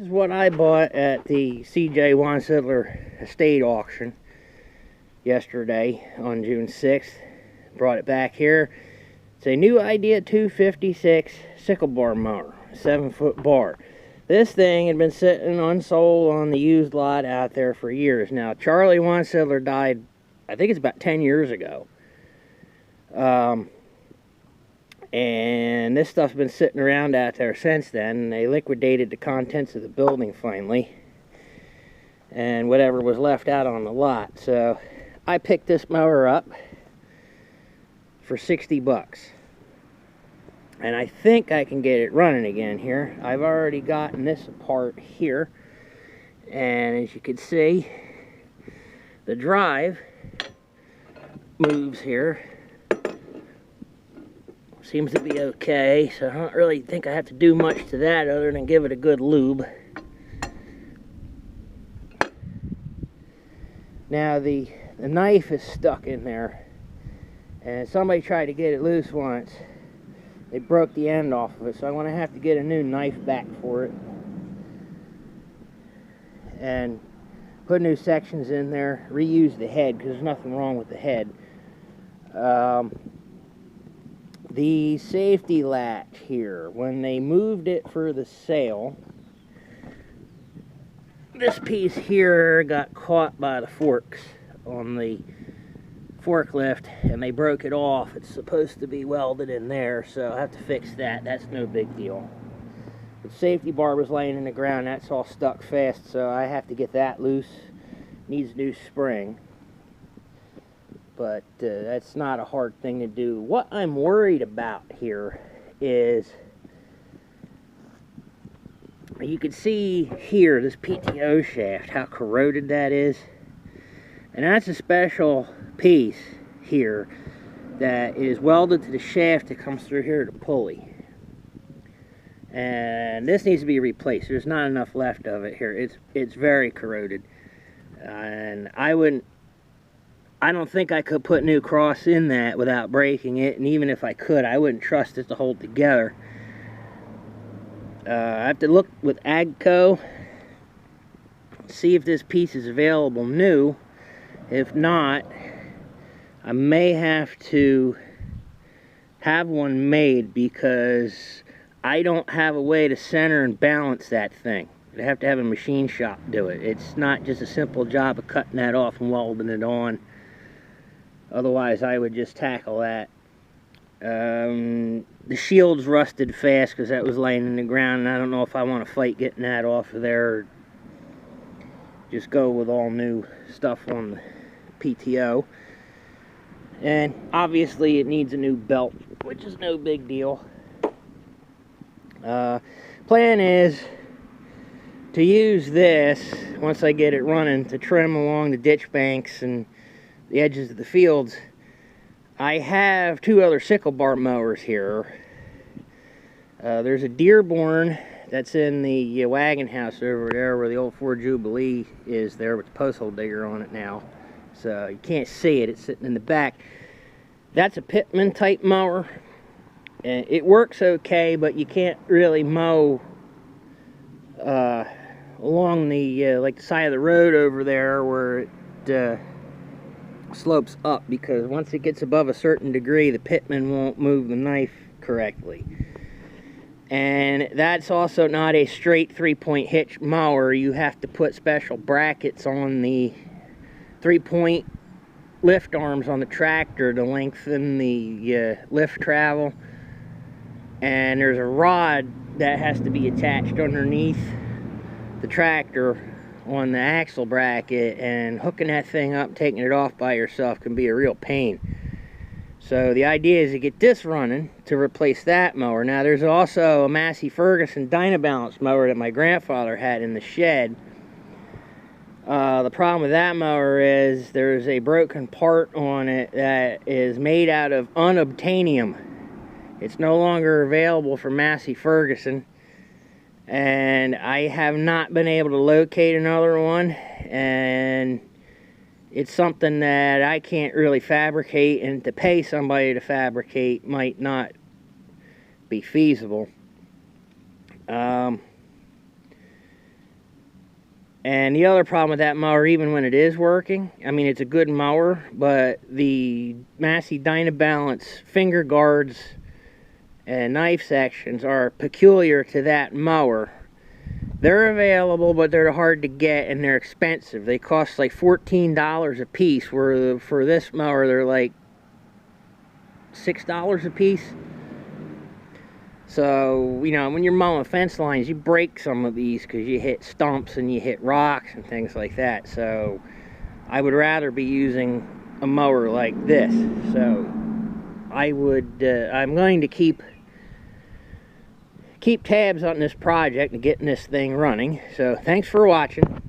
This is what I bought at the C.J. Wansidler estate auction yesterday on June 6th. Brought it back here. It's a new Idea 256 sickle bar mower, 7-foot bar. This thing had been sitting unsold on the used lot out there for years. Now, Charlie Wansidler died, I think it's about 10 years ago. And this stuff's been sitting around out there since then, and they liquidated the contents of the building finally, and whatever was left out on the lot. So I picked this mower up for 60 bucks, and I think I can get it running again here. I've already gotten this apart here, and as you can see, the drive moves here. Seems to be okay, so I don't really think I have to do much to that other than give it a good lube. Now the knife is stuck in there, and somebody tried to get it loose once. They broke the end off of it, so I'm going to have to get a new knife back for it and put new sections in there, reuse the head because there's nothing wrong with the head. The safety latch here, when they moved it for the sale, this piece here got caught by the forks on the forklift and they broke it off. It's supposed to be welded in there, so I have to fix that. That's no big deal. The safety bar was laying in the ground. That's all stuck fast, so I have to get that loose. Needs a new spring. But that's not a hard thing to do. What I'm worried about here is, you can see here this PTO shaft, how corroded that is. And that's a special piece here that is welded to the shaft that comes through here to the pulley. And this needs to be replaced. There's not enough left of it here. It's very corroded. And I don't think I could put new cross in that without breaking it, and even if I could, I wouldn't trust it to hold together. I have to look with Agco, see if this piece is available new. If not, I may have to have one made because I don't have a way to center and balance that thing. I have to have a machine shop do it. It's not just a simple job of cutting that off and welding it on. Otherwise, I would just tackle that. The shield's rusted fast because that was laying in the ground, and I don't know if I want to fight getting that off of there or just go with all new stuff on the PTO. And obviously, it needs a new belt, which is no big deal. Plan is to use this, once I get it running, to trim along the ditch banks and the edges of the fields. I have two other sickle bar mowers here. There's a Dearborn that's in the wagon house over there where the old Ford Jubilee is there with the post hole digger on it now. So you can't see it, it's sitting in the back. That's a Pitman type mower. And it works okay, but you can't really mow along the like the side of the road over there where it slopes up, because once it gets above a certain degree, the Pitman won't move the knife correctly. And that's also not a straight 3-point hitch mower. You have to put special brackets on the 3-point lift arms on the tractor to lengthen the lift travel. And there's a rod that has to be attached underneath the tractor on the axle bracket, and hooking that thing up, taking it off by yourself can be a real pain. So the idea is to get this running to replace that mower. Now there's also a Massey Ferguson Dynabalance mower that my grandfather had in the shed. The problem with that mower is there's a broken part on it that is made out of unobtainium. It's no longer available for Massey Ferguson. And I have not been able to locate another one, and it's something that I can't really fabricate, and to pay somebody to fabricate might not be feasible. And the other problem with that mower, even when it is working, I mean, it's a good mower, but the Massey Dynabalance finger guards and knife sections are peculiar to that mower. They're available, but they're hard to get and they're expensive. They cost like $14 a piece, where for this mower they're like $6 a piece. So, you know, when you're mowing fence lines, you break some of these because you hit stumps and you hit rocks and things like that. So I would rather be using a mower like this. So I'm going to keep tabs on this project and getting this thing running. So thanks for watching.